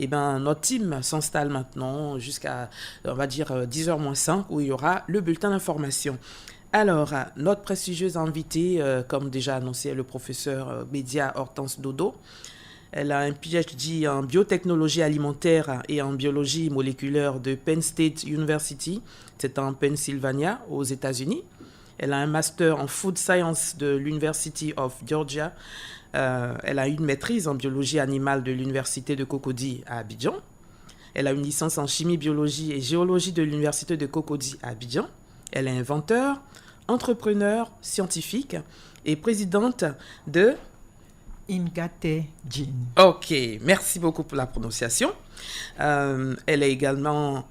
eh ben, notre team s'installe maintenant jusqu'à, on va dire, 10h moins 5, où il y aura le bulletin d'information. Alors, notre prestigieuse invitée, comme déjà annoncé, le professeur Média Hortense Dodo. Elle a un PhD en biotechnologie alimentaire et en biologie moléculaire de Penn State University, c'est en Pennsylvania, aux États-Unis. Elle a un master en food science de l'University of Georgia. Elle a une maîtrise en biologie animale de l'Université de Cocody à Abidjan. Elle a une licence en chimie, biologie et géologie de l'Université de Cocody à Abidjan. Elle est inventeur, entrepreneur, scientifique et présidente de Ingate Gin. Ok, merci beaucoup pour la prononciation. Elle est également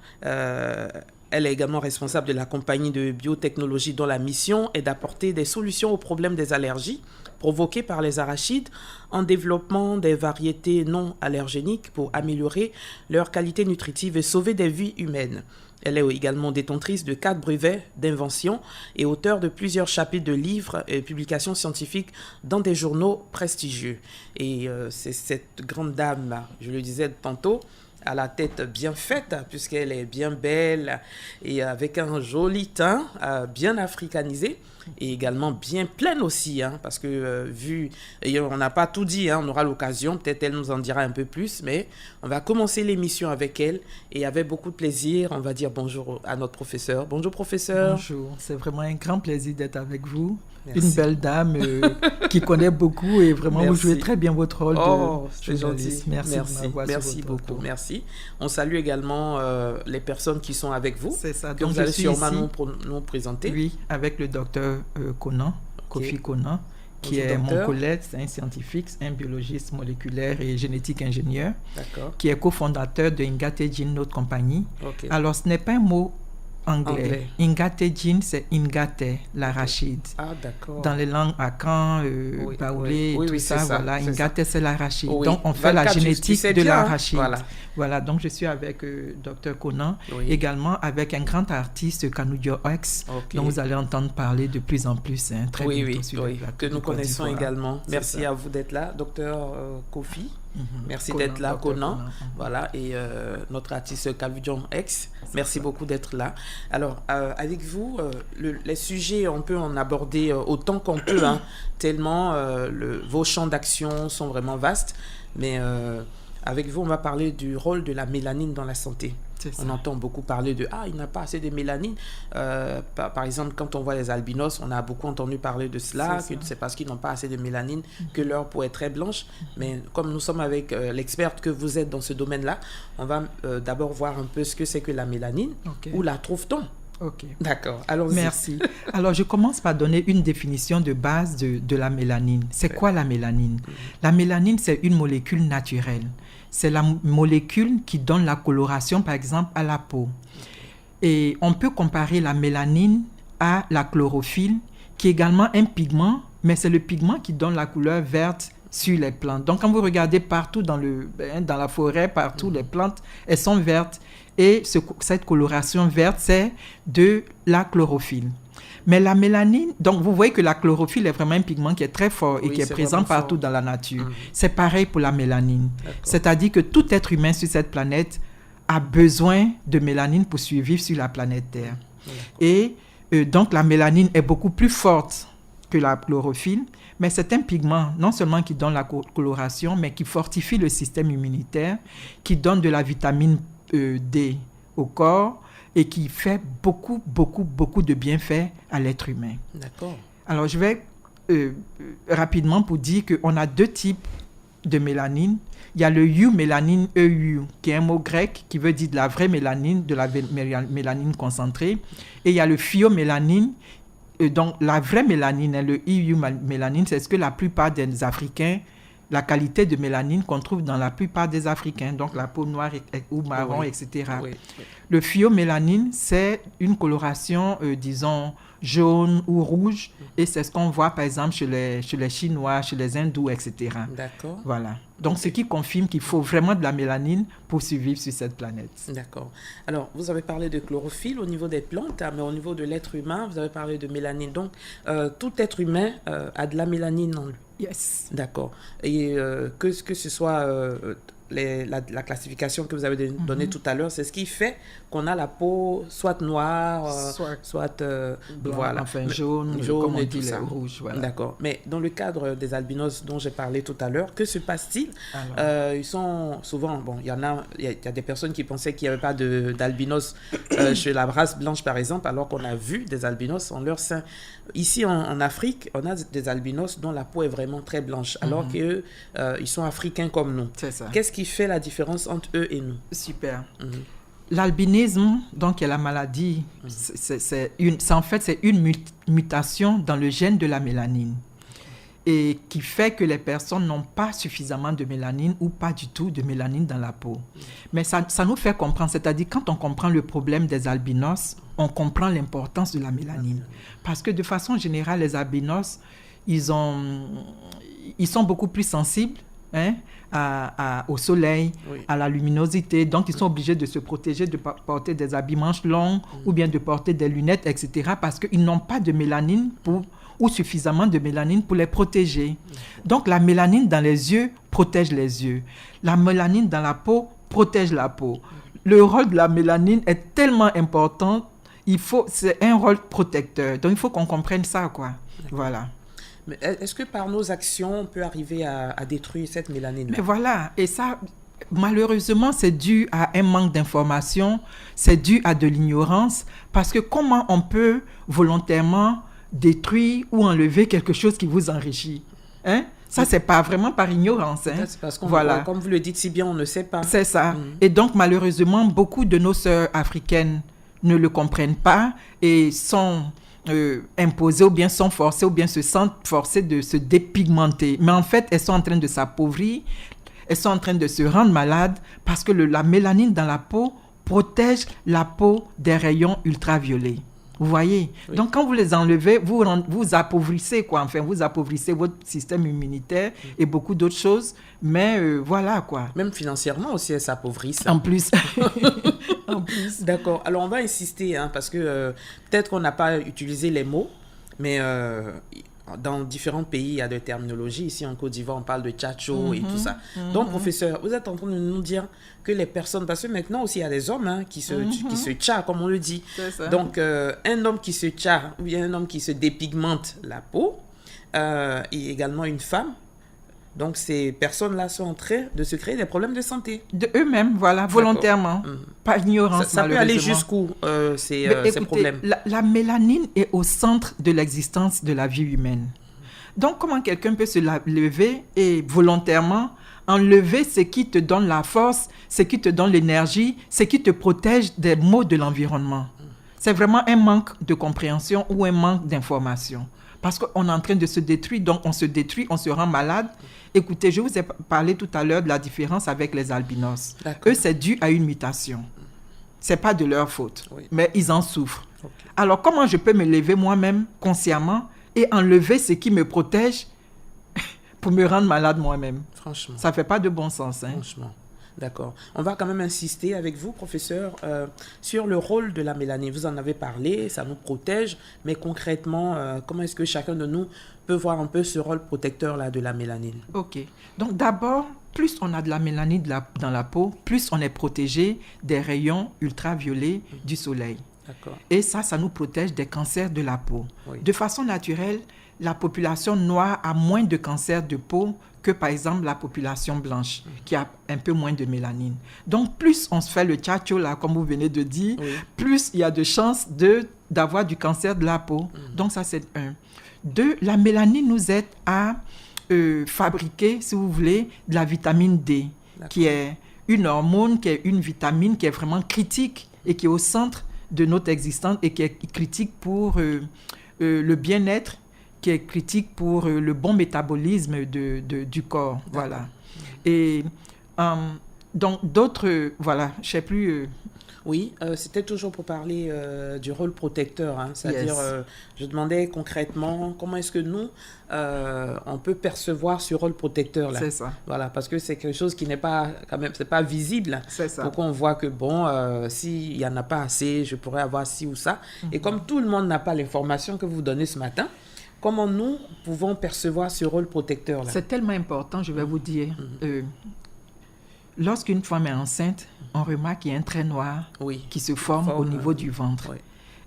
responsable de la compagnie de biotechnologie dont la mission est d'apporter des solutions aux problèmes des allergies provoquées par les arachides en développant des variétés non allergéniques pour améliorer leur qualité nutritive et sauver des vies humaines. Elle est également détentrice de 4 brevets d'invention et auteure de plusieurs chapitres de livres et publications scientifiques dans des journaux prestigieux. Et c'est cette grande dame, je le disais tantôt, à la tête bien faite, puisqu'elle est bien belle et avec un joli teint bien africanisé et également bien pleine aussi, parce que et on n'a pas tout dit, on aura l'occasion, peut-être elle nous en dira un peu plus, mais on va commencer l'émission avec elle et avec beaucoup de plaisir, on va dire bonjour à notre professeur. Bonjour professeur. Bonjour, c'est vraiment un grand plaisir d'être avec vous. Merci. Une belle dame qui connaît beaucoup et vraiment Merci. vous jouez très bien votre rôle c'est de journaliste. Gentil. Merci beaucoup. Merci. On salue également les personnes qui sont avec vous. C'est ça. Que Donc vous allez sûrement nous présenter. Oui, avec le docteur Konan, Kofi Konan, qui est mon collègue, c'est un scientifique, un biologiste moléculaire et génétique ingénieur, qui est cofondateur de Ingate Gin, notre compagnie. Okay. Alors, ce n'est pas un mot anglais. Ingate Gin, c'est Ingate, l'arachide. Ah, d'accord. Dans les langues Akan, Baoulé, tout ça, voilà. Ingate, c'est l'arachide. Oui. Donc, on fait la génétique de l'arachide. Voilà, donc je suis avec Dr Konan, également avec un grand artiste, Kanudio X, dont vous allez entendre parler de plus en plus, très bientôt sur le plateau que nous connaissons également. Merci à vous d'être là, Dr Kofi. Merci d'être là, Konan. Voilà, et notre artiste Kanudio X. Merci beaucoup d'être là. Alors, avec vous, les sujets, on peut en aborder autant qu'on peut, tellement vos champs d'action sont vraiment vastes. Mais avec vous, on va parler du rôle de la mélanine dans la santé. On entend beaucoup parler de « il n'a pas assez de mélanine ». Par exemple, quand on voit les albinos, on a beaucoup entendu parler de cela, que c'est parce qu'ils n'ont pas assez de mélanine que leur peau est très blanche. Mais comme nous sommes avec l'experte que vous êtes dans ce domaine-là, on va d'abord voir un peu ce que c'est que la mélanine. Où la trouve-t-on ? Ok. D'accord. Allons-y. Merci. Alors, je commence par donner une définition de base de la mélanine. C'est quoi la mélanine ? La mélanine, c'est une molécule naturelle. C'est la molécule qui donne la coloration, par exemple, à la peau. Et on peut comparer la mélanine à la chlorophylle, qui est également un pigment, mais c'est le pigment qui donne la couleur verte sur les plantes. Donc, quand vous regardez partout dans la forêt, partout, les plantes, elles sont vertes. Et cette coloration verte, c'est de la chlorophylle. Mais la mélanine, donc vous voyez que la chlorophylle est vraiment un pigment qui est très fort et qui est présent partout dans la nature. C'est pareil pour la mélanine. C'est-à-dire que tout être humain sur cette planète a besoin de mélanine pour survivre sur la planète Terre. Et donc la mélanine est beaucoup plus forte que la chlorophylle, mais c'est un pigment non seulement qui donne la coloration, mais qui fortifie le système immunitaire, qui donne de la vitamine D au corps, et qui fait beaucoup, beaucoup, beaucoup de bienfaits à l'être humain. D'accord. Alors, je vais rapidement pour dire qu'on a 2 types de mélanine. Il y a le eumélanine, EU, qui est un mot grec qui veut dire de la vraie mélanine, de la mélanine concentrée. Et il y a le phytomélanine. Donc, la vraie mélanine, le eumélanine, c'est ce que la plupart des Africains, la qualité de mélanine qu'on trouve dans la plupart des Africains, donc la peau noire ou marron, etc. Le phytomélanine, c'est une coloration, disons, jaune ou rouge, et c'est ce qu'on voit, par exemple, chez les Chinois, chez les Hindous, etc. D'accord. Voilà. Donc, ce qui confirme qu'il faut vraiment de la mélanine pour survivre sur cette planète. D'accord. Alors, vous avez parlé de chlorophylle au niveau des plantes, mais au niveau de l'être humain, vous avez parlé de mélanine. Donc, tout être humain a de la mélanine en lui. Yes. D'accord. Et que ce soit la classification que vous avez donnée tout à l'heure, c'est ce qui fait qu'on a la peau soit noire, soit blanc, voilà, enfin jaune comme on et dit, rouge. Voilà. D'accord. Mais dans le cadre des albinos dont j'ai parlé tout à l'heure, que se passe-t-il? Ils sont souvent, bon, il y a des personnes qui pensaient qu'il n'y avait pas d'albinos chez la race blanche, par exemple, alors qu'on a vu des albinos en leur sein. Ici, en Afrique, on a des albinos dont la peau est vraiment très blanche, alors qu'eux, ils sont africains comme nous. C'est ça. Qu'est-ce qui fait la différence entre eux et nous? Super. L'albinisme, donc, est la maladie. C'est une mutation dans le gène de la mélanine et qui fait que les personnes n'ont pas suffisamment de mélanine ou pas du tout de mélanine dans la peau. Mais ça nous fait comprendre, c'est-à-dire quand on comprend le problème des albinos, on comprend l'importance de la mélanine. Parce que de façon générale, les albinos, ils sont beaucoup plus sensibles au soleil, à la luminosité. Donc, ils sont obligés de se protéger, de porter des habits manches longs ou bien de porter des lunettes, etc. parce qu'ils n'ont pas de mélanine ou suffisamment de mélanine pour les protéger. Donc, la mélanine dans les yeux protège les yeux. La mélanine dans la peau protège la peau. Le rôle de la mélanine est tellement important. C'est un rôle protecteur. Donc, il faut qu'on comprenne ça, quoi. Voilà. Mais est-ce que par nos actions, on peut arriver à détruire cette mélanine-là? Mais voilà, et ça, malheureusement, c'est dû à un manque d'information, c'est dû à de l'ignorance, parce que comment on peut volontairement détruire ou enlever quelque chose qui vous enrichit? Ça, c'est pas vraiment par ignorance. C'est parce qu'on, comme vous le dites si bien, on ne sait pas. C'est ça. Et donc, malheureusement, beaucoup de nos sœurs africaines ne le comprennent pas et sont imposées ou bien sont forcées ou bien se sentent forcées de se dépigmenter. Mais en fait, elles sont en train de s'appauvrir, elles sont en train de se rendre malades parce que la mélanine dans la peau protège la peau des rayons ultraviolets. Vous voyez? Oui. Donc, quand vous les enlevez, vous appauvrissez, quoi. Enfin, vous appauvrissez votre système immunitaire et beaucoup d'autres choses. Mais voilà, quoi. Même financièrement aussi, elles s'appauvrissent. En plus. En plus. D'accord. Alors, on va insister, parce que peut-être qu'on n'a pas utilisé les mots, mais dans différents pays, il y a des terminologies. Ici, en Côte d'Ivoire, on parle de tchatcho et tout ça. Donc, professeur, vous êtes en train de nous dire que les personnes... Parce que maintenant aussi, il y a des hommes qui se tchattent, comme on le dit. Donc, un homme qui se tchatte ou bien un homme qui se dépigmente la peau et également une femme. Donc, ces personnes-là sont en train de se créer des problèmes de santé. De eux-mêmes, voilà, volontairement. Pas ignorance, ça peut aller jusqu'où, ces problèmes? La mélanine est au centre de l'existence de la vie humaine. Donc, comment quelqu'un peut se lever et volontairement enlever ce qui te donne la force, ce qui te donne l'énergie, ce qui te protège des maux de l'environnement? C'est vraiment un manque de compréhension ou un manque d'information. Parce qu'on est en train de se détruire, donc on se détruit, on se rend malade. Écoutez, je vous ai parlé tout à l'heure de la différence avec les albinos. Eux, c'est dû à une mutation. Ce n'est pas de leur faute, mais ils en souffrent. Okay. Alors, comment je peux me lever moi-même consciemment et enlever ce qui me protège pour me rendre malade moi-même? Franchement. Ça ne fait pas de bon sens. Franchement. D'accord. On va quand même insister avec vous, professeur, sur le rôle de la mélanine. Vous en avez parlé, ça nous protège, mais concrètement, comment est-ce que chacun de nous peut voir un peu ce rôle protecteur-là de la mélanine? Ok. Donc d'abord, plus on a de la mélanine dans la peau, plus on est protégé des rayons ultraviolets du soleil. D'accord. Et ça nous protège des cancers de la peau. Oui. De façon naturelle, la population noire a moins de cancers de peau que, par exemple, la population blanche, qui a un peu moins de mélanine. Donc, plus on se fait le tchatcho, là, comme vous venez de dire, plus il y a de chances d'avoir du cancer de la peau. Donc, ça, c'est un. Deux, la mélanine nous aide à fabriquer, si vous voulez, de la vitamine D, qui est une hormone, qui est une vitamine qui est vraiment critique et qui est au centre de notre existence et qui est critique pour le bien-être, qui est critique pour le bon métabolisme du corps. Voilà. Et donc, d'autres, voilà, je ne sais plus... Oui, c'était toujours pour parler du rôle protecteur. C'est-à-dire, je demandais concrètement comment est-ce que nous, on peut percevoir ce rôle protecteur-là. C'est ça. Voilà, parce que c'est quelque chose qui n'est pas, quand même, c'est pas visible. C'est ça. Pourquoi on voit que, bon, s'il n'y en a pas assez, je pourrais avoir ci ou ça. Et comme tout le monde n'a pas l'information que vous donnez ce matin, comment nous pouvons percevoir ce rôle protecteur-là? C'est tellement important, je vais vous dire. lorsqu'une femme est enceinte, on remarque qu'il y a un trait noir qui se forme au niveau du ventre. Oui.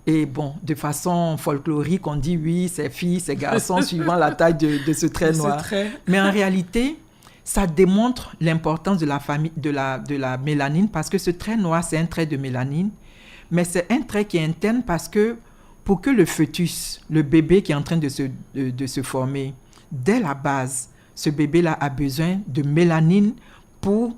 Et bon, de façon folklorique, on dit oui, c'est fille, c'est garçon, suivant la taille de ce trait noir. Mais en réalité, ça démontre l'importance de la mélanine, parce que ce trait noir, c'est un trait de mélanine, mais c'est un trait qui est interne parce que pour que le fœtus, le bébé qui est en train de se former, dès la base, ce bébé-là a besoin de mélanine pour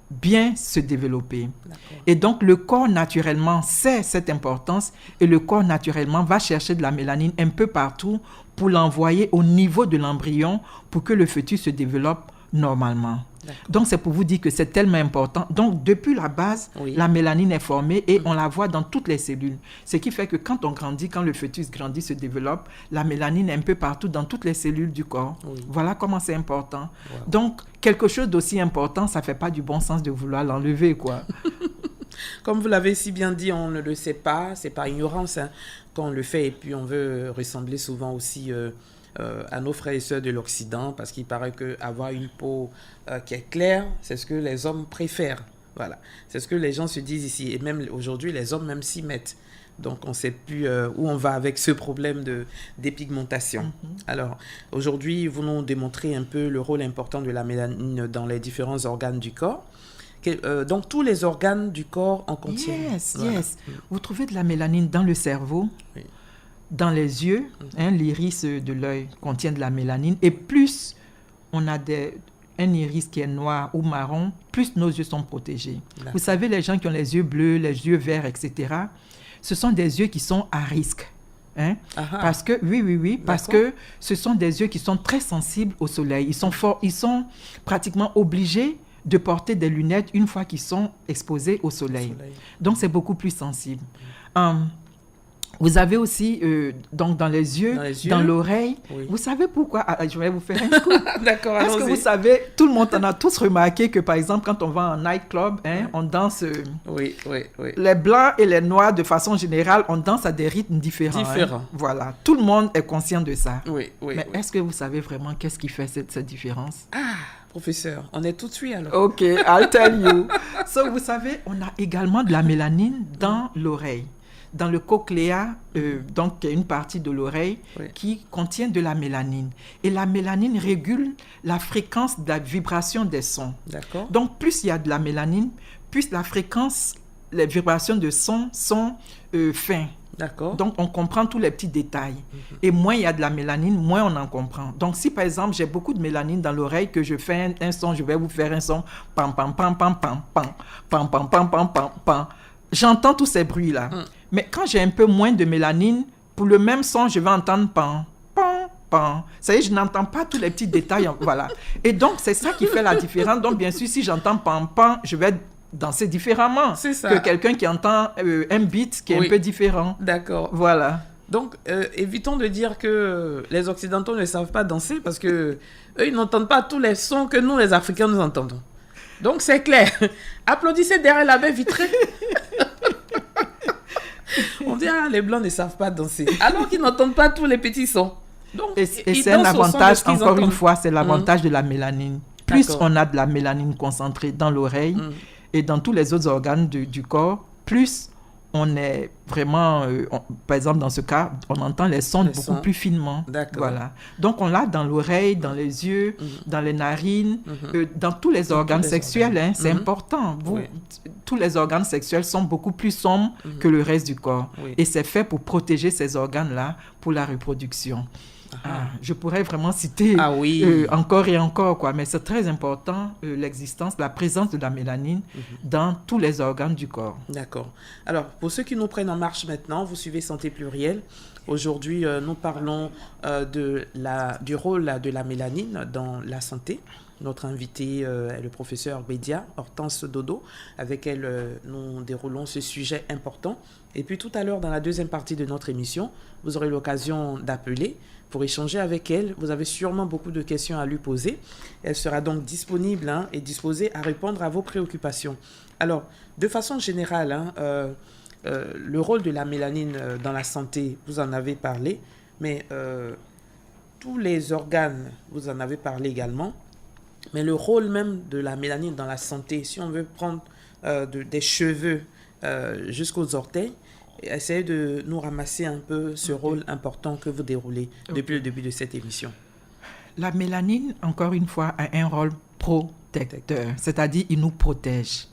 bien se développer. D'accord. Et donc, le corps, naturellement, sait cette importance et le corps, naturellement, va chercher de la mélanine un peu partout pour l'envoyer au niveau de l'embryon pour que le fœtus se développe normalement. D'accord. Donc, c'est pour vous dire que c'est tellement important. Donc, depuis la base, la mélanine est formée et on la voit dans toutes les cellules. Ce qui fait que quand on grandit, quand le fœtus grandit, se développe, la mélanine est un peu partout dans toutes les cellules du corps. Oui. Voilà comment c'est important. Wow. Donc, quelque chose d'aussi important, ça ne fait pas du bon sens de vouloir l'enlever, quoi. Comme vous l'avez si bien dit, on ne le sait pas, c'est par ignorance qu'on le fait, et puis on veut ressembler souvent aussi à nos frères et sœurs de l'Occident, parce qu'il paraît qu'avoir une peau qui est claire, c'est ce que les hommes préfèrent. Voilà. C'est ce que les gens se disent ici. Et même aujourd'hui, les hommes même s'y mettent. Donc, on ne sait plus où on va avec ce problème de dépigmentation. Mm-hmm. Alors, aujourd'hui, vous nous démontrez un peu le rôle important de la mélanine dans les différents organes du corps. Donc, tous les organes du corps en contiennent. Yes. Vous trouvez de la mélanine dans le cerveau, dans les yeux, l'iris de l'œil contient de la mélanine. Et plus on a un iris qui est noir ou marron, plus nos yeux sont protégés. D'accord. Vous savez, les gens qui ont les yeux bleus, les yeux verts, etc., ce sont des yeux qui sont à risque. Parce que, parce que ce sont des yeux qui sont très sensibles au soleil. Ils sont pratiquement obligés de porter des lunettes une fois qu'ils sont exposés au soleil. Donc, c'est beaucoup plus sensible. Vous avez aussi, donc dans les yeux, dans l'oreille. Oui. Vous savez pourquoi? Je vais vous faire un coup. D'accord, Est-ce que vous savez, tout le monde en a tous remarqué que, par exemple, quand on va en nightclub, on danse... Oui. Les blancs et les noirs, de façon générale, on danse à des rythmes différents. Voilà. Tout le monde est conscient de ça. Mais est-ce que vous savez vraiment qu'est-ce qui fait cette différence? Professeur, on est tout de suite alors. OK, I'll tell you. So, vous savez, on a également de la mélanine dans l'oreille. Dans le cochléa, donc une partie de l'oreille qui contient de la mélanine. Et la mélanine régule la fréquence de la vibration des sons. D'accord. Donc, plus il y a de la mélanine, plus la fréquence, les vibrations de son sont fins. D'accord. Donc, on comprend tous les petits détails. Mm-hmm. Et moins il y a de la mélanine, moins on en comprend. Donc, si par exemple, j'ai beaucoup de mélanine dans l'oreille, que je fais un son, je vais vous faire un son, pam, pam, pam, pam, pam, pam, pam, pam, pam, pam, pam, pam. J'entends tous ces bruits-là. Mais quand j'ai un peu moins de mélanine, pour le même son, je vais entendre pan, pan, pan. Ça y est, je n'entends pas tous les petits détails. Voilà. Et donc, c'est ça qui fait la différence. Donc, bien sûr, si j'entends pan, pan, je vais danser différemment que quelqu'un qui entend un beat qui est un peu différent. D'accord. Voilà. Donc, évitons de dire que les Occidentaux ne savent pas danser parce qu'eux, ils n'entendent pas tous les sons que nous, les Africains, nous entendons. Donc, c'est clair. Applaudissez derrière la baie vitrée. On dit, les Blancs ne savent pas danser. Alors qu'ils n'entendent pas tous les petits sons. Donc, et c'est un avantage, encore une fois, c'est l'avantage de la mélanine. Plus on a de la mélanine concentrée dans l'oreille et dans tous les autres organes du corps, plus on est vraiment, par exemple, dans ce cas, on entend les sons beaucoup plus finement. D'accord. Voilà. Donc, on l'a dans l'oreille, dans les yeux, dans les narines, dans tous les organes sexuels. C'est important. Tous les organes sexuels sont beaucoup plus sombres que le reste du corps. Et c'est fait pour protéger ces organes-là pour la reproduction. Je pourrais vraiment citer encore et encore, quoi. Mais c'est très important, l'existence, la présence de la mélanine dans tous les organes du corps. D'accord. Alors, pour ceux qui nous prennent en marche maintenant, vous suivez Santé Plurielle. Aujourd'hui, nous parlons du rôle de la mélanine dans la santé. Notre invité est le professeur Bédia Hortense Dodo, avec elle nous déroulons ce sujet important. Et puis tout à l'heure, dans la deuxième partie de notre émission, vous aurez l'occasion d'appeler pour échanger avec elle. Vous avez sûrement beaucoup de questions à lui poser. Elle sera donc disponible et disposée à répondre à vos préoccupations. Alors, de façon générale, le rôle de la mélanine dans la santé, vous en avez parlé, mais tous les organes, vous en avez parlé également. Mais le rôle même de la mélanine dans la santé, si on veut prendre des cheveux jusqu'aux orteils, essayez de nous ramasser un peu ce rôle important que vous déroulez depuis le début de cette émission. La mélanine, encore une fois, a un rôle protecteur, c'est-à-dire il nous protège.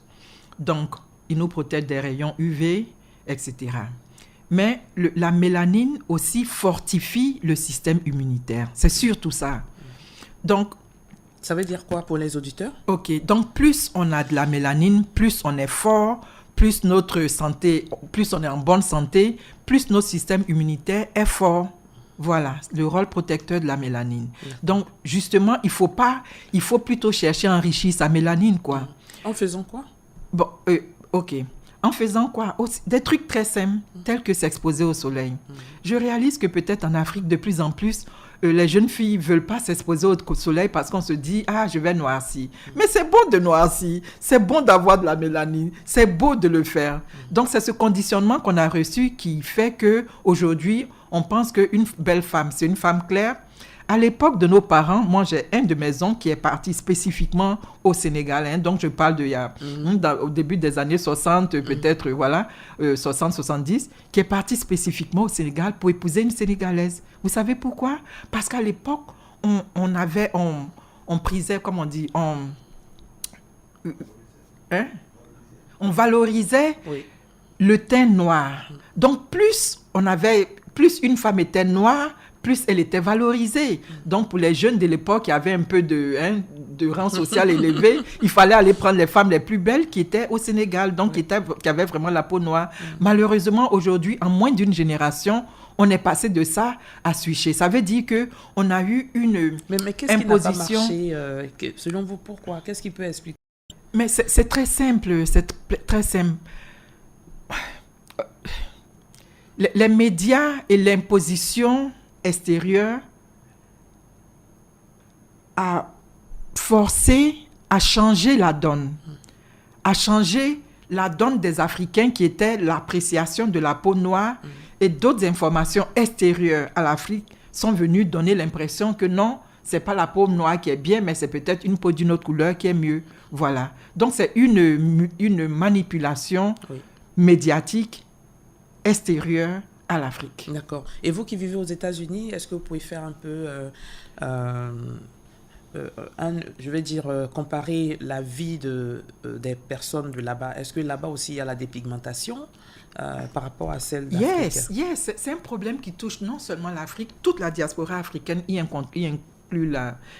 Donc, il nous protège des rayons UV, etc. Mais la mélanine aussi fortifie le système immunitaire. C'est surtout ça. Donc, ça veut dire quoi pour les auditeurs? Ok, donc plus on a de la mélanine, plus on est fort, plus notre santé, plus on est en bonne santé, plus notre système immunitaire est fort. Voilà, le rôle protecteur de la mélanine. Donc, justement, il faut plutôt chercher à enrichir sa mélanine, quoi. En faisant quoi? Bon, ok. En faisant quoi? Des trucs très simples, tels que s'exposer au soleil. Je réalise que peut-être en Afrique, de plus en plus, les jeunes filles ne veulent pas s'exposer au soleil parce qu'on se dit « Ah, je vais noircir. » Mais c'est bon de noircir, c'est bon d'avoir de la mélanine, c'est beau de le faire. Donc, c'est ce conditionnement qu'on a reçu qui fait qu'aujourd'hui, on pense qu'une belle femme, c'est une femme claire. À l'époque de nos parents, moi, j'ai un de mes oncles qui est parti spécifiquement au Sénégal. Hein, donc, je parle au début des années 60, peut-être, 60-70, qui est parti spécifiquement au Sénégal pour épouser une Sénégalaise. Vous savez pourquoi? Parce qu'à l'époque, on prisait, comme on dit, on valorisait le teint noir. Donc, plus une femme était noire, plus elle était valorisée. Donc, pour les jeunes de l'époque qui avaient un peu de rang social élevé, il fallait aller prendre les femmes les plus belles qui étaient au Sénégal, donc qui avaient vraiment la peau noire. Malheureusement, aujourd'hui, en moins d'une génération, on est passé de ça à switcher. Ça veut dire qu'on a eu une mais qu'est-ce imposition. Qui n'a pas marché, selon vous, pourquoi? Qu'est-ce qui peut expliquer? Mais c'est très simple, très simple. Les médias et l'imposition extérieure a forcé à changer la donne. À changer la donne des Africains qui était l'appréciation de la peau noire et d'autres informations extérieures à l'Afrique sont venues donner l'impression que non, c'est pas la peau noire qui est bien, mais c'est peut-être une peau d'une autre couleur qui est mieux. Voilà. Donc, c'est une manipulation médiatique extérieure à l'Afrique. D'accord. Et vous qui vivez aux États-Unis, est-ce que vous pouvez faire un peu, comparer la vie des personnes de là-bas? Est-ce que là-bas aussi il y a la dépigmentation par rapport à celle d'Afrique? Yes. C'est un problème qui touche non seulement l'Afrique, toute la diaspora africaine y inclut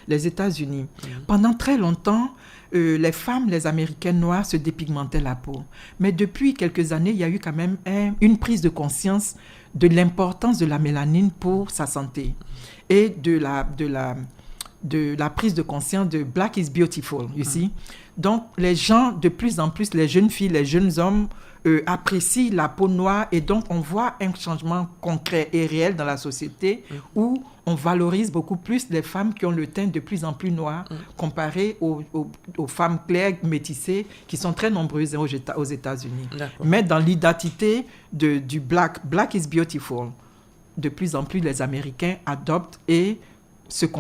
les États-Unis. Pendant très longtemps, les femmes, les Américaines noires se dépigmentaient la peau. Mais depuis quelques années, il y a eu quand même une prise de conscience de l'importance de la mélanine pour sa santé et de la prise de conscience de Black is beautiful, you see. Donc, les gens, de plus en plus, les jeunes filles, les jeunes hommes apprécient la peau noire et donc on voit un changement concret et réel dans la société où on valorise beaucoup plus les femmes qui ont le teint de plus en plus noir comparé aux femmes claires, métissées, qui sont très nombreuses aux États-Unis. D'accord. Mais dans l'identité du Black is beautiful, de plus en plus les Américains adoptent et se deux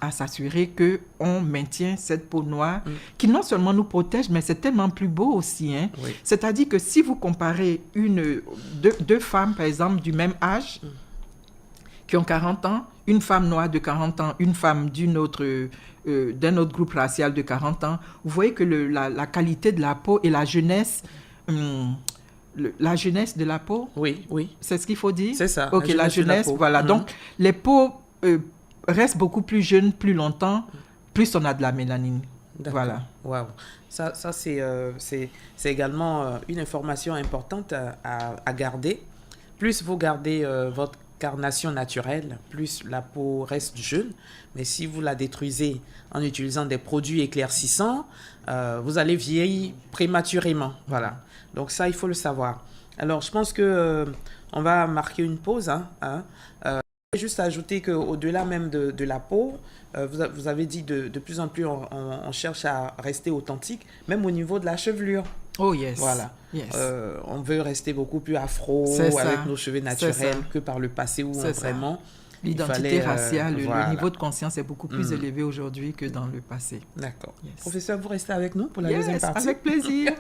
à s'assurer qu'on maintient cette peau noire qui non seulement nous protège, mais c'est tellement plus beau aussi. Hein? Oui. C'est-à-dire que si vous comparez deux femmes, par exemple, du même âge, qui ont 40 ans, une femme noire de 40 ans, une femme d'un autre groupe racial de 40 ans, vous voyez que la qualité de la peau et la jeunesse... la jeunesse de la peau? Oui. C'est ce qu'il faut dire? C'est ça. Ok, la jeunesse, voilà. Donc, les peaux... reste beaucoup plus jeune, plus longtemps, plus on a de la mélanine. D'accord. Voilà. Wow. Ça c'est également une information importante à garder. Plus vous gardez votre carnation naturelle, plus la peau reste jeune. Mais si vous la détruisez en utilisant des produits éclaircissants, vous allez vieillir prématurément. Voilà. Donc ça, il faut le savoir. Alors, je pense que on va marquer une pause. Juste ajouter qu'au-delà même de la peau, vous avez dit de plus en plus on cherche à rester authentique, même au niveau de la chevelure. Oh yes. Voilà. Yes. On veut rester beaucoup plus afro avec nos cheveux naturels que par le passé où vraiment L'identité raciale, voilà. Le niveau de conscience est beaucoup plus élevé aujourd'hui que dans le passé. D'accord. Yes. Professeur, vous restez avec nous pour la deuxième partie? Avec plaisir.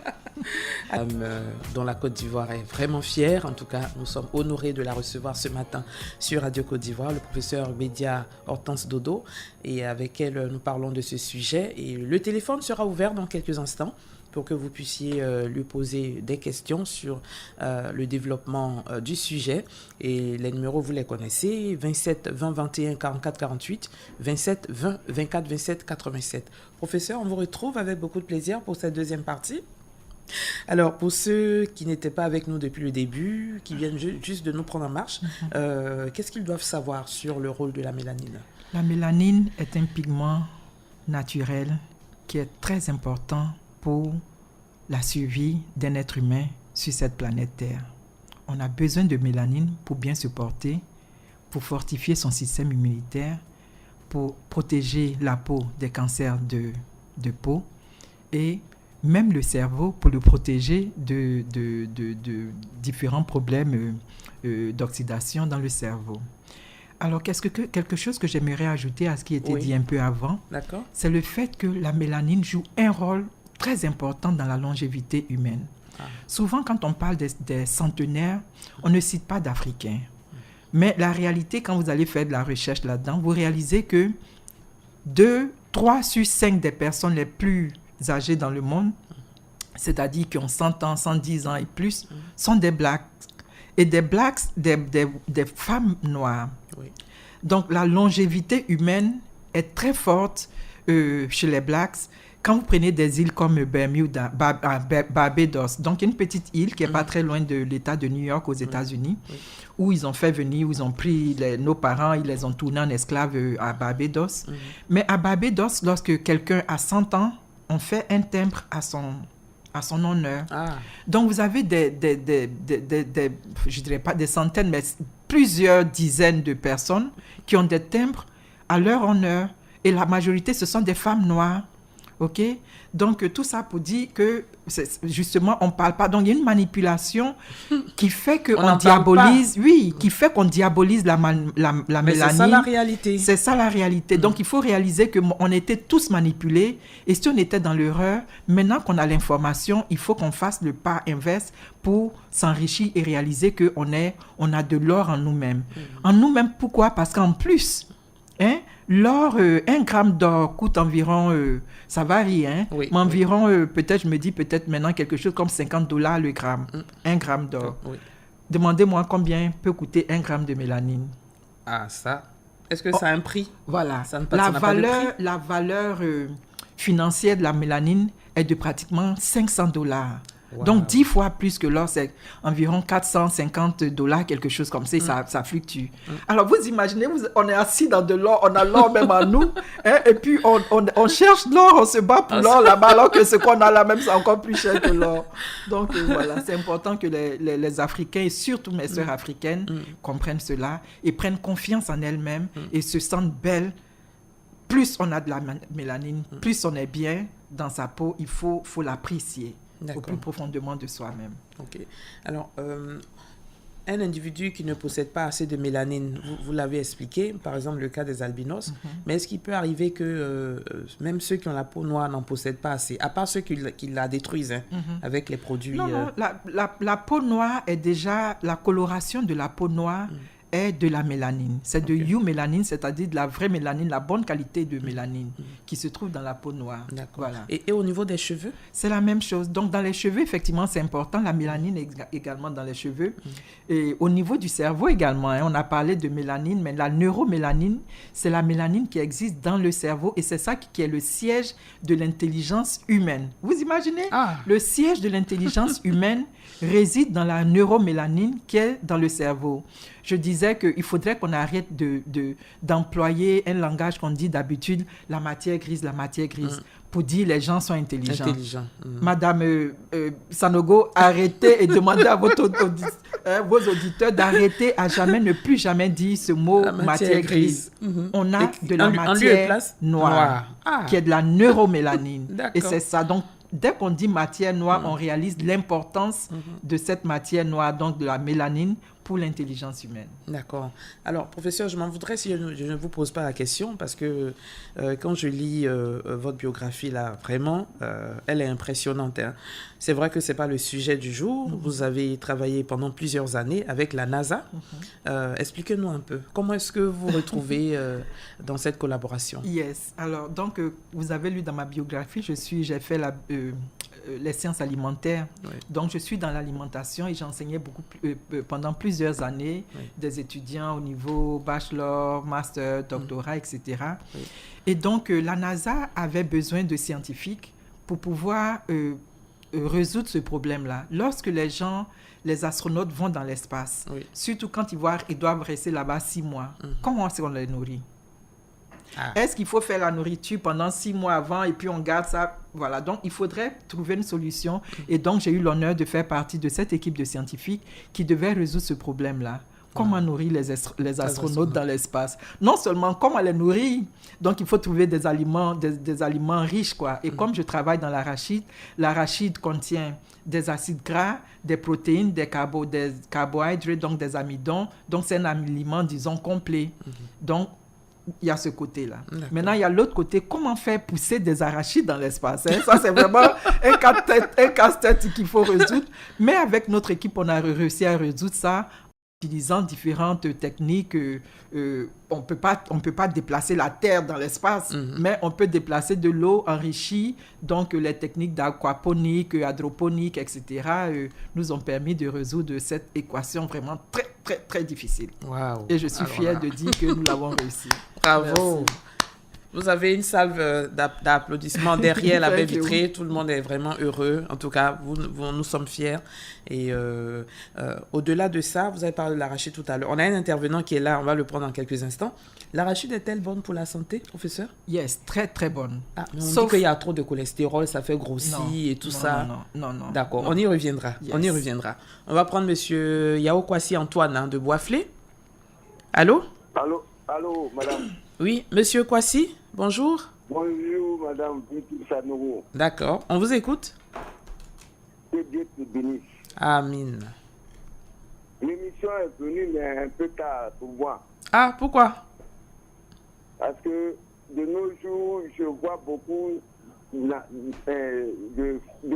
Dont la Côte d'Ivoire est vraiment fière. En tout cas, nous sommes honorés de la recevoir ce matin sur Radio Côte d'Ivoire, le professeur Média Hortense Dodo, et avec elle, nous parlons de ce sujet. Et le téléphone sera ouvert dans quelques instants pour que vous puissiez lui poser des questions sur le développement du sujet. Et les numéros, vous les connaissez, 27 20 21 44 48, 27 20 24 27 87. Professeur, on vous retrouve avec beaucoup de plaisir pour cette deuxième partie. Alors, pour ceux qui n'étaient pas avec nous depuis le début, qui viennent juste de nous prendre en marche, qu'est-ce qu'ils doivent savoir sur le rôle de la mélanine? La mélanine est un pigment naturel qui est très important pour la survie d'un être humain sur cette planète Terre. On a besoin de mélanine pour bien se porter, pour fortifier son système immunitaire, pour protéger la peau des cancers de peau et même le cerveau pour le protéger de différents problèmes d'oxydation dans le cerveau. Alors, quelque chose que j'aimerais ajouter à ce qui était dit un peu avant, c'est le fait que la mélanine joue un rôle très important dans la longévité humaine. Souvent, quand on parle des centenaires, on ne cite pas d'Africains. Mais la réalité, quand vous allez faire de la recherche là-dedans, vous réalisez que 3 sur 5 des personnes les plus âgées dans le monde, c'est-à-dire qui ont 100 ans, 110 ans et plus, sont des Blacks. Et des Blacks, des femmes noires. Oui. Donc, la longévité humaine est très forte chez les Blacks. Quand vous prenez des îles comme Bermuda, Barbados, donc une petite île qui n'est pas très loin de l'État de New York aux États-Unis, où ils ont fait venir, où ils ont pris nos parents, ils les ont tournés en esclaves à Barbados. Mais à Barbados, lorsque quelqu'un a 100 ans, on fait un timbre à son honneur. Donc, vous avez je dirais pas des centaines, mais plusieurs dizaines de personnes qui ont des timbres à leur honneur. Et la majorité, ce sont des femmes noires. OK? Donc, tout ça pour dire que, justement, on ne parle pas. Donc, il y a une manipulation qui fait qu'on diabolise... Oui, qui fait qu'on diabolise la mélanine. C'est ça la réalité. C'est ça la réalité. Donc, il faut réaliser qu'on était tous manipulés. Et si on était dans l'erreur, maintenant qu'on a l'information, il faut qu'on fasse le pas inverse pour s'enrichir et réaliser qu'on a de l'or en nous-mêmes. En nous-mêmes, pourquoi? Parce qu'en plus... l'or, 1 gramme d'or coûte environ, ça varie, mais environ, peut-être, je me dis peut-être maintenant quelque chose comme $50 le gramme, 1 gramme d'or. Demandez-moi combien peut coûter 1 gramme de mélanine. Ah, ça, est-ce que ça a un prix? Voilà, la valeur financière de la mélanine est de pratiquement $500. Wow. Donc, 10 fois plus que l'or, c'est environ $450, quelque chose comme ça, ça fluctue. Alors, vous imaginez, on est assis dans de l'or, on a l'or même en nous, et puis on cherche l'or, on se bat pour l'or là-bas, alors que ce qu'on a là même, c'est encore plus cher que l'or. Donc, voilà, c'est important que les Africains, et surtout mes sœurs africaines, comprennent cela et prennent confiance en elles-mêmes et se sentent belles. Plus on a de la mélanine, plus on est bien dans sa peau, il faut l'apprécier. Au plus profondément de soi-même. Ok. Alors, un individu qui ne possède pas assez de mélanine, vous l'avez expliqué, par exemple le cas des albinos, mais est-ce qu'il peut arriver que même ceux qui ont la peau noire n'en possèdent pas assez, à part ceux qui la détruisent avec les produits... Non, la peau noire est déjà... La coloration de la peau noire est de la mélanine. C'est de eumélanine, c'est-à-dire de la vraie mélanine, la bonne qualité de mélanine qui se trouve dans la peau noire. Voilà. Et au niveau des cheveux? C'est la même chose. Donc, dans les cheveux, effectivement, c'est important. La mélanine est également dans les cheveux. Et au niveau du cerveau également, on a parlé de mélanine, mais la neuromélanine, c'est la mélanine qui existe dans le cerveau et c'est ça qui est le siège de l'intelligence humaine. Vous imaginez? Le siège de l'intelligence humaine réside dans la neuromélanine qui est dans le cerveau. Je disais qu'il faudrait qu'on arrête d'employer un langage qu'on dit d'habitude, la matière grise, pour dire les gens sont intelligents. Madame Sanogo, arrêtez et demandez à vos auditeurs d'arrêter à jamais, ne plus jamais dire ce mot matière grise. On a de la matière noire, qui est de la neuromélanine. Et c'est ça. Donc, dès qu'on dit matière noire, on réalise l'importance de cette matière noire, donc de la mélanine, pour l'intelligence humaine. D'accord. Alors, professeur, je m'en voudrais si je ne vous pose pas la question parce que quand je lis votre biographie, là, vraiment, elle est impressionnante. Hein. C'est vrai que ce n'est pas le sujet du jour. Vous avez travaillé pendant plusieurs années avec la NASA. Expliquez-nous un peu. Comment est-ce que vous vous retrouvez dans cette collaboration? Yes. Alors, donc, vous avez lu dans ma biographie, j'ai fait les sciences alimentaires. Oui. Donc, je suis dans l'alimentation et j'enseignais pendant plusieurs années des étudiants au niveau bachelor, master, doctorat, etc. Oui. Et donc, la NASA avait besoin de scientifiques pour pouvoir résoudre ce problème-là. Lorsque les astronautes vont dans l'espace, surtout quand ils doivent rester là-bas 6 mois, comment est-ce qu'on les nourrit? Est-ce qu'il faut faire la nourriture pendant 6 mois avant et puis on garde ça? Voilà, donc il faudrait trouver une solution. Et donc, j'ai eu l'honneur de faire partie de cette équipe de scientifiques qui devait résoudre ce problème-là. Comment nourrir les astronautes dans l'espace? Non seulement comment les nourrir, donc il faut trouver des aliments riches, quoi. Et comme je travaille dans l'arachide contient des acides gras, des protéines, des carbohydrates, donc des amidons. Donc, c'est un aliment, disons, complet. Donc, il y a ce côté-là. D'accord. Maintenant, il y a l'autre côté. Comment faire pousser des arachides dans l'espace? Hein? Ça, c'est vraiment un casse-tête qu'il faut résoudre. Mais avec notre équipe, on a réussi à résoudre ça en utilisant différentes techniques. On peut pas déplacer la terre dans l'espace, mais on peut déplacer de l'eau enrichie. Donc, les techniques d'aquaponique, hydroponique, etc. Nous ont permis de résoudre cette équation vraiment très, très, très difficile. Wow. Et je suis fière de dire que nous l'avons réussi. Bravo. Merci. Vous avez une salve d'applaudissements derrière la baie vitrée. Tout le monde est vraiment heureux. En tout cas, nous sommes fiers. Et au-delà de ça, vous avez parlé de l'arachide tout à l'heure. On a un intervenant qui est là. On va le prendre dans quelques instants. L'arachide est-elle bonne pour la santé, professeur? Yes, très, très bonne. Ah, on dit qu'il y a trop de cholestérol, ça fait grossir et tout ça. Non. D'accord, on y reviendra. Yes. On y reviendra. On va prendre monsieur Yao Kwasi Antoine de Boisflé. Allô, madame. Oui, monsieur Kwasi, bonjour. Bonjour, madame Sanourou. D'accord, on vous écoute. Que Dieu te bénisse. Amen. L'émission est venue, mais un peu tard pour moi. Ah, pourquoi? Parce que de nos jours, je vois beaucoup de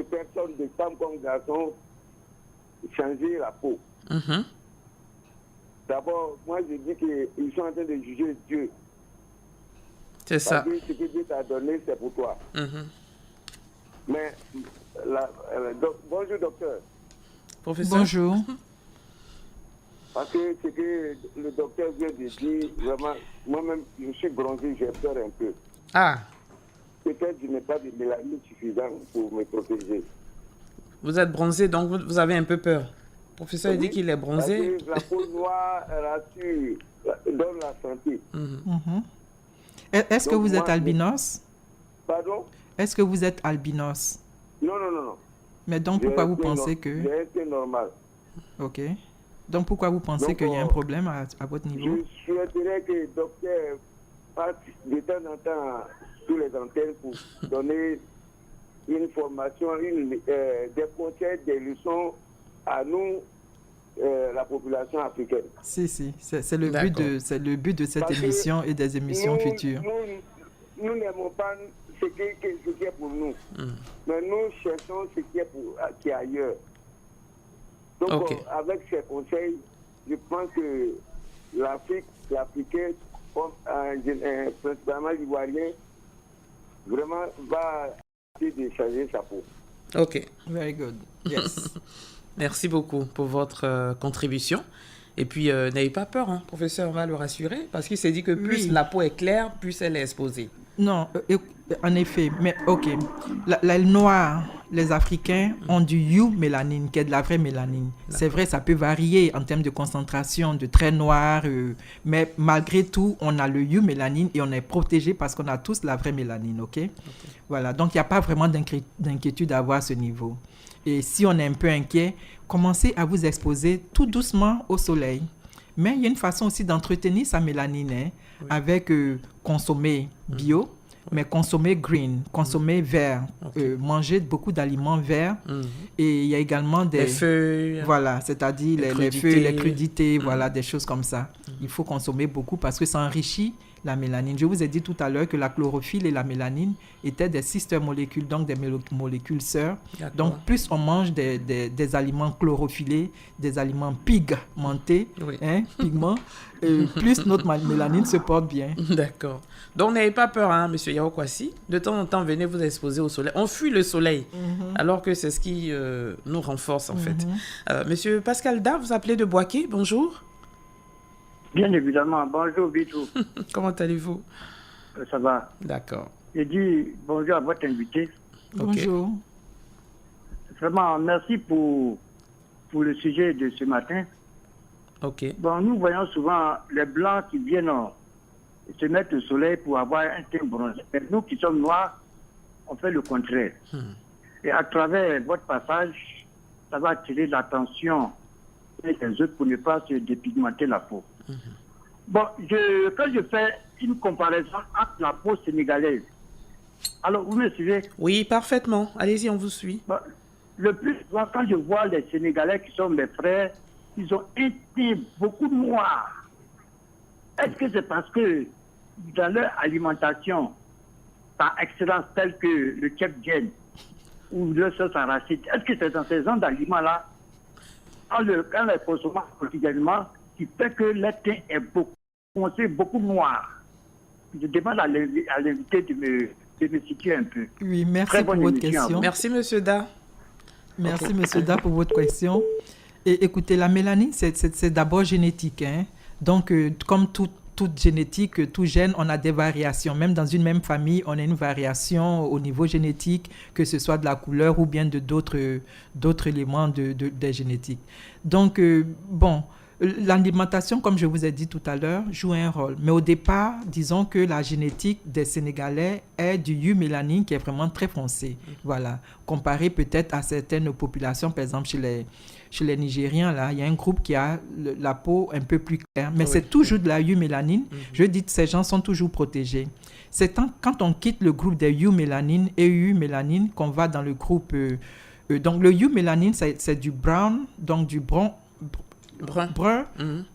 personnes, de femmes comme garçons, changer la peau. D'abord, moi, je dis qu'ils sont en train de juger Dieu. C'est ça. Parce que ce que Dieu t'a donné, c'est pour toi. Mais, bonjour, docteur. Professeur. Bonjour. Parce que ce que le docteur vient de dire, vraiment, moi-même, je suis bronzé, j'ai peur un peu. Ah. Peut-être que je n'ai pas de mélanine suffisante pour me protéger. Vous êtes bronzé, donc vous avez un peu peur. Le professeur dit qu'il est bronzé. Parce que la peau noire rassure, donne la santé. Est-ce que vous êtes albinos? Pardon? Est-ce que vous êtes albinos? Non. Mais donc, pourquoi vous pensez que... J'ai été normal. Ok. Donc, pourquoi vous pensez qu'il y a un problème à votre niveau? Je souhaiterais que le docteur passe de temps en temps sur les antennes pour donner une formation, des conseils, des leçons à nous, la population africaine. Si, c'est le but de cette émission et des émissions futures. Nous n'aimons pas ce qui est pour nous, mais nous cherchons ce qui est ailleurs. Donc, avec ces conseils, je pense que l'Africain, principalement l'Ivoirien, vraiment va essayer de changer sa peau. Ok. Very good. Yes. Merci beaucoup pour votre contribution. Et puis, n'ayez pas peur, hein. Professeur, on va le rassurer, parce qu'il s'est dit que plus la peau est claire, plus elle est exposée. Non, en effet, mais ok. Les Noirs, les Africains ont du eumélanine, qui est de la vraie mélanine. C'est vrai, ça peut varier en termes de concentration, de traits noirs, mais malgré tout, on a le eumélanine et on est protégé parce qu'on a tous la vraie mélanine, ok? Voilà, donc il n'y a pas vraiment d'inquiétude à avoir à ce niveau. Et si on est un peu inquiet, commencez à vous exposer tout doucement au soleil. Mais il y a une façon aussi d'entretenir sa mélanine, avec consommer bio. mais consommer green, consommer vert, manger beaucoup d'aliments verts. Et il y a également des feuilles. Voilà, c'est-à-dire les feuilles, les crudités, voilà, des choses comme ça. Il faut consommer beaucoup parce que ça enrichit la mélanine. Je vous ai dit tout à l'heure que la chlorophylle et la mélanine étaient des sister molécules, donc des molécules sœurs. Donc, plus on mange des aliments chlorophyllés, des aliments pigmentés, pigments, plus notre mélanine se porte bien. D'accord. Donc, n'ayez pas peur, hein, monsieur Yaokwasi. De temps en temps, venez vous exposer au soleil. On fuit le soleil, alors que c'est ce qui nous renforce, en fait. Monsieur Pascal Da, vous appelez de Boaké, bonjour. Bien évidemment. Bonjour, Bitou. Comment allez-vous? Ça va. D'accord. Je dis bonjour à votre invité. Bonjour. Vraiment, merci pour le sujet de ce matin. Ok. Bon, nous voyons souvent les Blancs qui viennent se mettre au soleil pour avoir un teint bronzé. Mais nous qui sommes noirs, on fait le contraire. Et à travers votre passage, ça va attirer l'attention des autres pour ne pas se dépigmenter la peau. Bon, quand je fais une comparaison entre la peau sénégalaise, alors vous me suivez? Oui, parfaitement. Allez-y, on vous suit. Bon, le plus souvent, quand je vois les Sénégalais qui sont mes frères, ils ont un teint beaucoup noir. Est-ce que c'est parce que dans leur alimentation, par excellence, telle que le tchèp-djen ou le sauce arachide, est-ce que c'est dans ces genres d'aliments-là, quand les consommons quotidiennement, qui fait que le teint est beaucoup foncé, beaucoup noir? Je demande à l'invité de me situer un peu. Oui, merci pour votre question. Merci, monsieur Da. Merci, monsieur Da, pour votre question. Et écoutez, la mélanine, c'est d'abord génétique. Hein? Donc, comme toute génétique, tout gène, on a des variations. Même dans une même famille, on a une variation au niveau génétique, que ce soit de la couleur ou bien de d'autres éléments des génétiques. Donc, bon, l'alimentation, comme je vous ai dit tout à l'heure, joue un rôle. Mais au départ, disons que la génétique des Sénégalais est du eumélanine qui est vraiment très foncé. Voilà. Comparé peut-être à certaines populations, par exemple chez les Nigériens, là, il y a un groupe qui a la peau un peu plus claire. Mais c'est toujours de la eumélanine. Je dis que ces gens sont toujours protégés. C'est quand on quitte le groupe des eumélanine, eumélanine, qu'on va dans le groupe... donc, le eumélanine, c'est du brown, donc du brun,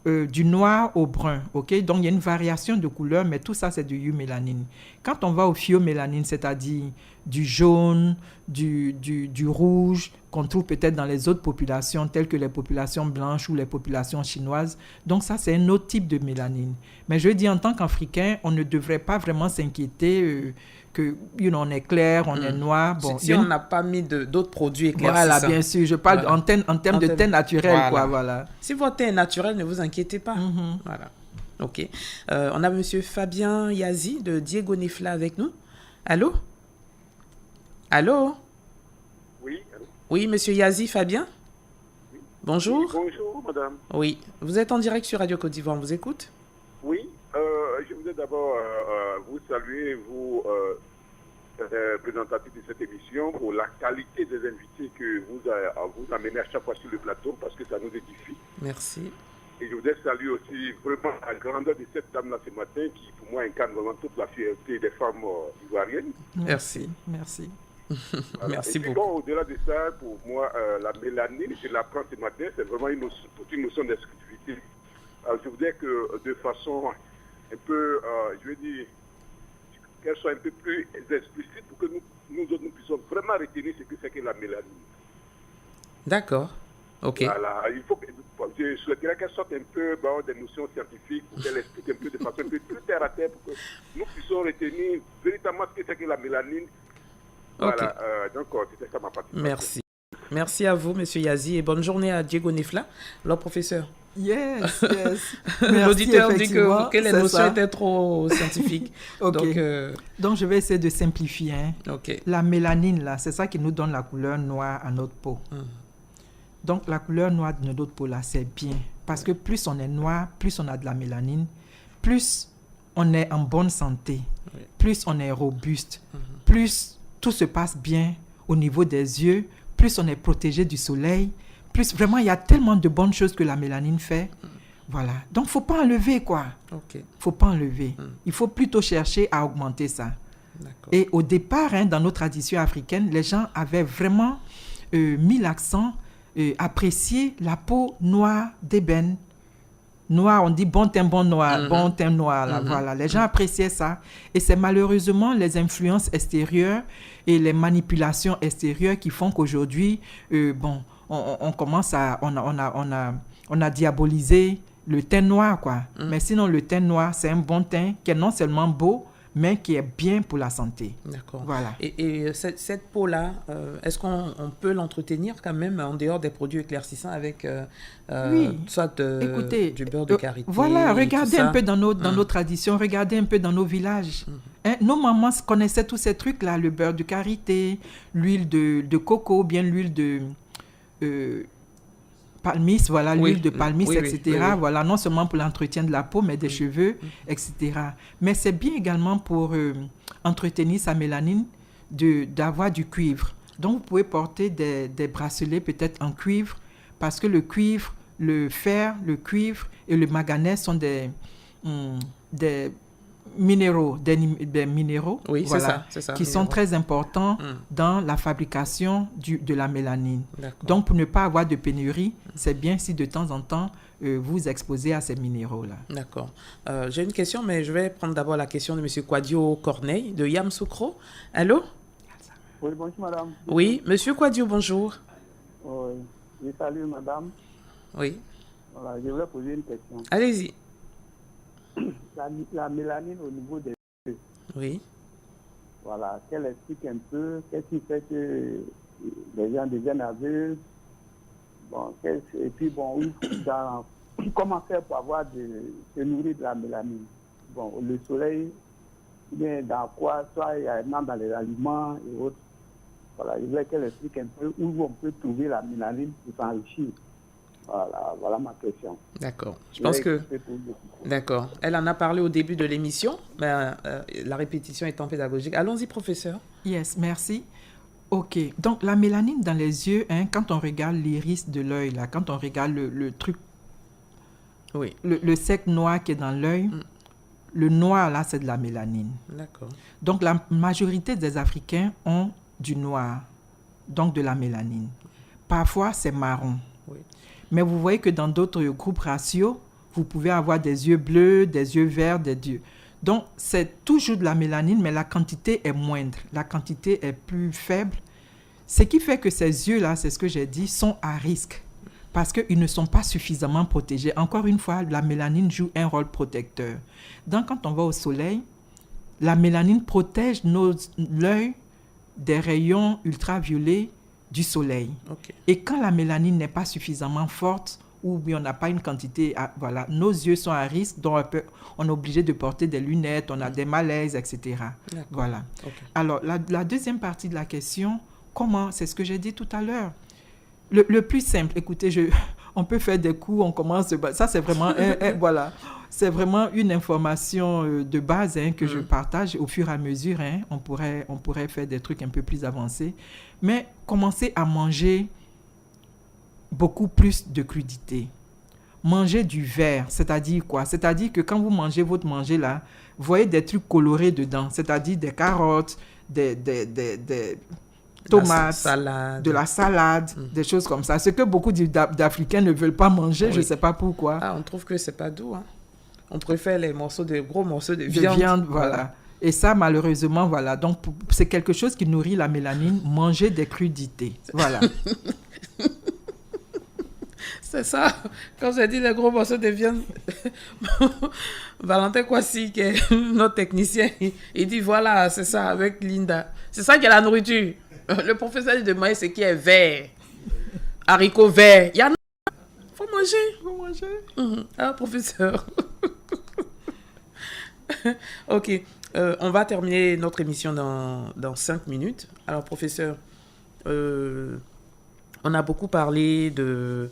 du noir au brun, ok? Donc, il y a une variation de couleur, mais tout ça, c'est du eumélanine. Quand on va au phéomélanine, c'est-à-dire du jaune, du rouge, qu'on trouve peut-être dans les autres populations, telles que les populations blanches ou les populations chinoises, donc ça, c'est un autre type de mélanine. Mais je dis, en tant qu'Africain, on ne devrait pas vraiment s'inquiéter que, on est clair, on est noir. Bon, si on n'a pas mis d'autres produits éclaircissants. Voilà, bien sûr. Je parle en termes de teint naturel, quoi, voilà. Si votre teint est naturel, ne vous inquiétez pas. Voilà. OK. On a monsieur Fabien Yazi de Diego Nifla avec nous. Allô? Allô? Oui, allô? Oui, monsieur Yazi, Fabien? Oui. Bonjour. Oui, bonjour, madame. Oui. Vous êtes en direct sur Radio Côte d'Ivoire, on vous écoute? Oui, je voudrais d'abord vous saluer, vous, présentatrices de cette émission, pour la qualité des invités que vous amenez à chaque fois sur le plateau, parce que ça nous édifie. Merci. Et je voudrais saluer aussi vraiment la grandeur de cette dame-là ce matin, qui pour moi incarne vraiment toute la fierté des femmes ivoiriennes. Merci. Voilà. Merci beaucoup. Bon, au-delà de ça, pour moi, la mélanine, je l'apprends ce matin, c'est vraiment une notion d'exclusivité. Je voudrais que de façon un peu, je veux dire, qu'elle soit un peu plus explicite pour que nous autres, nous puissions vraiment retenir ce que c'est que la mélanine. D'accord. OK. Voilà. Il faut que, je souhaiterais qu'elle sorte un peu des notions scientifiques, pour qu'elle explique un peu de façon un peu plus terre à terre, pour que nous puissions retenir véritablement ce que c'est que la mélanine. Voilà. Donc, c'était ça ma participation. Merci. Merci à vous, monsieur Yazi, et bonne journée à Diego Nifla, leur professeur. Yes. L'auditeur dit que les notions étaient trop scientifiques. Donc, je vais essayer de simplifier. La mélanine, là, c'est ça qui nous donne la couleur noire à notre peau. Donc, la couleur noire de notre peau, là, c'est bien. Parce que plus on est noir, plus on a de la mélanine, plus on est en bonne santé, plus on est robuste, plus tout se passe bien au niveau des yeux, plus on est protégé du soleil, plus vraiment, il y a tellement de bonnes choses que la mélanine fait. Voilà. Donc, il ne faut pas enlever, quoi. Il ne faut pas enlever. Il faut plutôt chercher à augmenter ça. D'accord. Et au départ, dans nos traditions africaines, les gens avaient vraiment mis l'accent, apprécier la peau noire d'ébène. Noir, on dit bon teint noir, bon teint noir, là, voilà. Les gens appréciaient ça. Et c'est malheureusement les influences extérieures et les manipulations extérieures qui font qu'aujourd'hui, on commence à... On a diabolisé le teint noir, quoi. Mais sinon, le teint noir, c'est un bon teint qui est non seulement beau, mais qui est bien pour la santé. D'accord. Voilà. Et cette peau-là, est-ce qu'on peut l'entretenir quand même en dehors des produits éclaircissants avec oui. soit Écoutez, du beurre de karité? Voilà, regardez un peu dans nos Hum. traditions, regardez un peu dans nos villages. Nos mamans connaissaient tous ces trucs-là, le beurre de karité, l'huile de coco, bien l'huile de... palmis, voilà, Oui. l'huile de palmis, Oui, etc. oui. Voilà, non seulement pour l'entretien de la peau, mais des cheveux, etc. Mais c'est bien également pour entretenir sa mélanine d'avoir du cuivre. Donc, vous pouvez porter des bracelets peut-être en cuivre, parce que le cuivre, le fer, le cuivre et le manganèse sont des minéraux, des minéraux, Oui, voilà, c'est ça, qui sont très importants dans la fabrication de la mélanine. D'accord. Donc, pour ne pas avoir de pénurie, c'est bien si de temps en temps, vous exposez à ces minéraux-là. D'accord. J'ai une question, mais je vais prendre d'abord la question de M. Kwadio Corneille, de Yamoussoukro. Allô? Oui, bonjour madame. Oui, M. Kwadio, bonjour. Oui, je salue madame. Oui. Voilà, je voulais poser une question. Allez-y. La mélanine au niveau des cheveux, Oui. voilà, qu'elle explique un peu qu'est-ce qui fait que les gens deviennent aveugles. Bon, et puis bon, comment faire pour avoir se nourrir de la mélanine? Bon, le soleil, bien dans quoi, soit il y a dans les aliments et autres. Voilà, je voulais qu'elle explique un peu où on peut trouver la mélanine pour s'enrichir. Voilà ma question. D'accord. Je pense que... D'accord. Elle en a parlé au début de l'émission, mais la répétition étant pédagogique. Allons-y, professeur. Yes, merci. OK. Donc, la mélanine dans les yeux, quand on regarde l'iris de l'œil, là, quand on regarde le truc, oui, le sec noir qui est dans l'œil, le noir, là, c'est de la mélanine. D'accord. Donc, la majorité des Africains ont du noir, donc de la mélanine. Parfois, c'est marron. Oui. Mais vous voyez que dans d'autres groupes raciaux, vous pouvez avoir des yeux bleus, des yeux verts, des yeux... Donc, c'est toujours de la mélanine, mais la quantité est moindre. La quantité est plus faible. Ce qui fait que ces yeux-là, c'est ce que j'ai dit, sont à risque parce qu'ils ne sont pas suffisamment protégés. Encore une fois, la mélanine joue un rôle protecteur. Donc, quand on va au soleil, la mélanine protège l'œil des rayons ultraviolets du soleil. Okay. Et quand la mélanine n'est pas suffisamment forte, ou bien on n'a pas une quantité, voilà, nos yeux sont à risque, donc on est obligé de porter des lunettes, on a des malaises, etc. Voilà. Okay. Alors, la deuxième partie de la question, comment, c'est ce que j'ai dit tout à l'heure. Le plus simple, écoutez, on peut faire des cours, on commence, ça c'est vraiment, voilà, c'est vraiment une information de base que je partage au fur et à mesure. On pourrait faire des trucs un peu plus avancés, mais commencer à manger beaucoup plus de crudité. Manger du vert, c'est-à-dire quoi? C'est-à-dire que quand vous mangez votre manger là, vous voyez des trucs colorés dedans, c'est-à-dire des carottes, des tomates, de la salade, des choses comme ça. Ce que beaucoup d'Africains ne veulent pas manger, je ne sais pas pourquoi. Ah, on trouve que c'est pas doux. On préfère les gros morceaux de viande. Voilà. Et ça, malheureusement, voilà. Donc, c'est quelque chose qui nourrit la mélanine, manger des crudités. Voilà. C'est ça. Quand j'ai dit les gros morceaux de viande, Valentin Kwasi, qui est notre technicien, il dit voilà, c'est ça, avec Linda. C'est ça qui est la nourriture. Le professeur de maïs, c'est qui est vert. Haricots verts. Il y en a. Faut manger. Ah, professeur. OK. On va terminer notre émission dans 5 minutes. Alors, professeur, on a beaucoup parlé de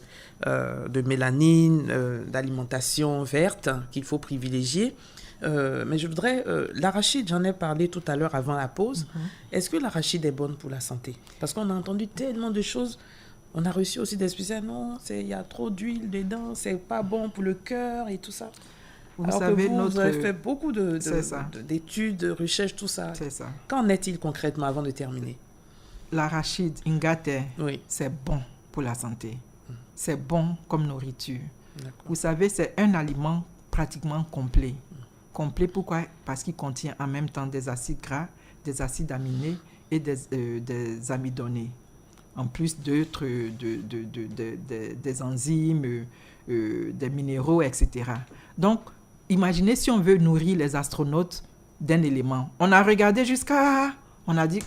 mélanine, d'alimentation verte qu'il faut privilégier. Mais je voudrais... l'arachide, j'en ai parlé tout à l'heure avant la pause. Est-ce que l'arachide est bonne pour la santé? Parce qu'on a entendu tellement de choses. On a reçu aussi des spécialistes. Non, il y a trop d'huile dedans, c'est pas bon pour le cœur et tout ça. Vous Alors savez, que vous avez fait beaucoup d'études, de recherches, tout ça. C'est ça. Qu'en est-il concrètement avant de terminer? L'arachide ingate, Oui. c'est bon pour la santé. C'est bon comme nourriture. D'accord. Vous savez, c'est un aliment pratiquement complet. Complet, pourquoi? Parce qu'il contient en même temps des acides gras, des acides aminés et des amidonés. En plus d'autres, des enzymes, des minéraux, etc. Donc, imaginez si on veut nourrir les astronautes d'un élément. On a regardé on a dit,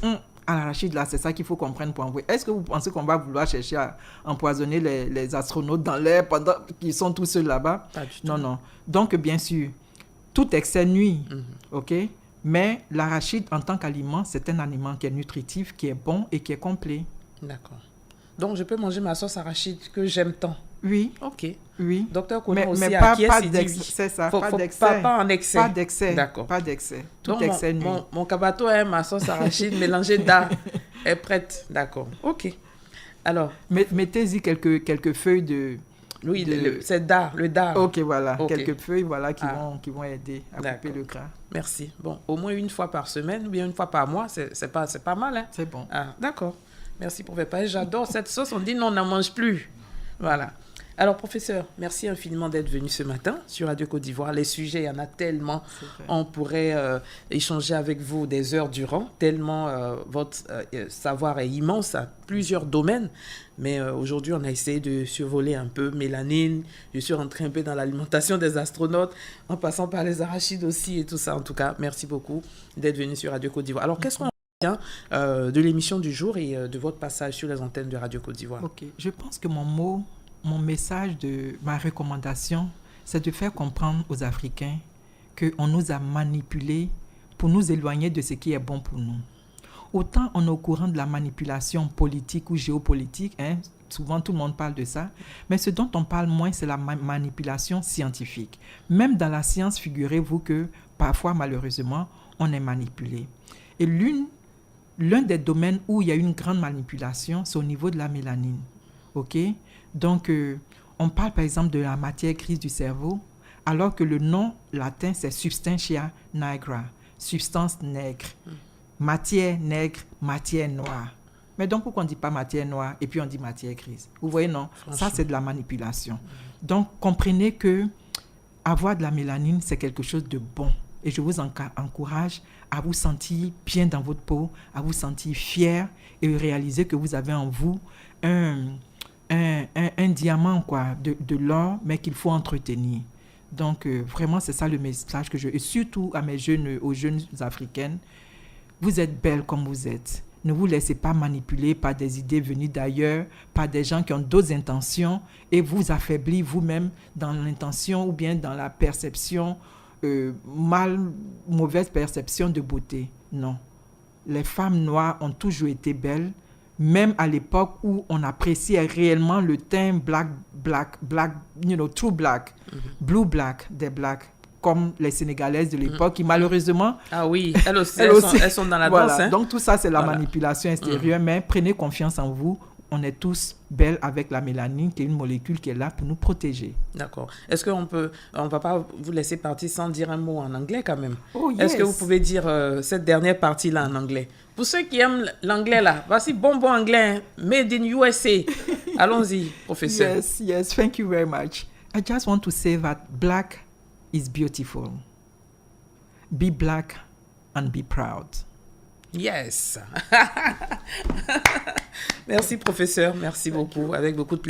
à l'arachide, là, c'est ça qu'il faut comprendre pour envoyer. Est-ce que vous pensez qu'on va vouloir chercher à empoisonner les astronautes dans l'air pendant qu'ils sont tous seuls là-bas? Pas du tout. Non. Donc, bien sûr, tout excès nuit, ok? Mais l'arachide, en tant qu'aliment, c'est un aliment qui est nutritif, qui est bon et qui est complet. D'accord. Donc, je peux manger ma sauce arachide que j'aime tant. Oui. OK. Oui. Docteur Kono aussi, mais à qui est-ce qu'il dit oui? C'est ça, Pas en excès. Pas d'excès. D'accord. Pas d'excès. Tout Donc, excès nuit. mon kabato est ma sauce arachide mélangée d'art est prête. D'accord. OK. Alors. Mettez-y quelques feuilles de... Oui, c'est dard, le dard. Ok, voilà. Okay. Quelques feuilles qui vont aider à couper le gras. Merci. Bon, au moins une fois par semaine ou bien une fois par mois, c'est pas mal, hein? C'est bon. Ah, d'accord. Merci, professeur. J'adore cette sauce. On dit non, on n'en mange plus. Voilà. Alors, professeur, merci infiniment d'être venu ce matin sur Radio Côte d'Ivoire. Les sujets, il y en a tellement. On pourrait échanger avec vous des heures durant, tellement votre savoir est immense à plusieurs domaines. Mais aujourd'hui, on a essayé de survoler un peu mélanine. Je suis rentré un peu dans l'alimentation des astronautes, en passant par les arachides aussi et tout ça. En tout cas, merci beaucoup d'être venu sur Radio Côte d'Ivoire. Alors, qu'est-ce qu'on retient de l'émission du jour et de votre passage sur les antennes de Radio Côte d'Ivoire? Ok. Je pense que mon message, ma recommandation, c'est de faire comprendre aux Africains qu'on nous a manipulés pour nous éloigner de ce qui est bon pour nous. Autant on est au courant de la manipulation politique ou géopolitique, hein, souvent tout le monde parle de ça, mais ce dont on parle moins, c'est la manipulation scientifique. Même dans la science, figurez-vous que parfois, malheureusement, on est manipulé. Et l'un des domaines où il y a une grande manipulation, c'est au niveau de la mélanine. OK? Donc, on parle par exemple de la matière grise du cerveau, alors que le nom latin, c'est substantia nigra, substance nègre. Matière nègre, matière noire. Mais donc, pourquoi on ne dit pas matière noire et puis on dit matière grise? Vous voyez, non? Ça, c'est de la manipulation. Donc, comprenez que avoir de la mélanine, c'est quelque chose de bon. Et je vous encourage à vous sentir bien dans votre peau, à vous sentir fier et réaliser que vous avez en vous un diamant, quoi, de l'or, mais qu'il faut entretenir. Donc, vraiment, c'est ça le message que et surtout aux jeunes africaines, vous êtes belles comme vous êtes. Ne vous laissez pas manipuler par des idées venues d'ailleurs, par des gens qui ont d'autres intentions et vous affaiblir vous-même dans l'intention ou bien dans la perception, mauvaise perception de beauté. Non. Les femmes noires ont toujours été belles, même à l'époque où on appréciait réellement le teint black, true black, blue black, des blacks, comme les Sénégalaises de l'époque, qui malheureusement... Ah oui, elles sont dans la danse. Hein? Donc tout ça, c'est la manipulation extérieure, mais prenez confiance en vous. On est tous belles avec la mélanine, qui est une molécule qui est là pour nous protéger. D'accord. Est-ce qu'on ne va pas vous laisser partir sans dire un mot en anglais quand même? Oh, yes. Est-ce que vous pouvez dire cette dernière partie-là en anglais? Pour ceux qui aiment l'anglais là, voici bon anglais, made in USA. Allons-y, professeur. Yes, thank you very much. I just want to say that black is beautiful. Be black and be proud. Yes. Merci, professeur. Merci beaucoup. Avec beaucoup de plaisir.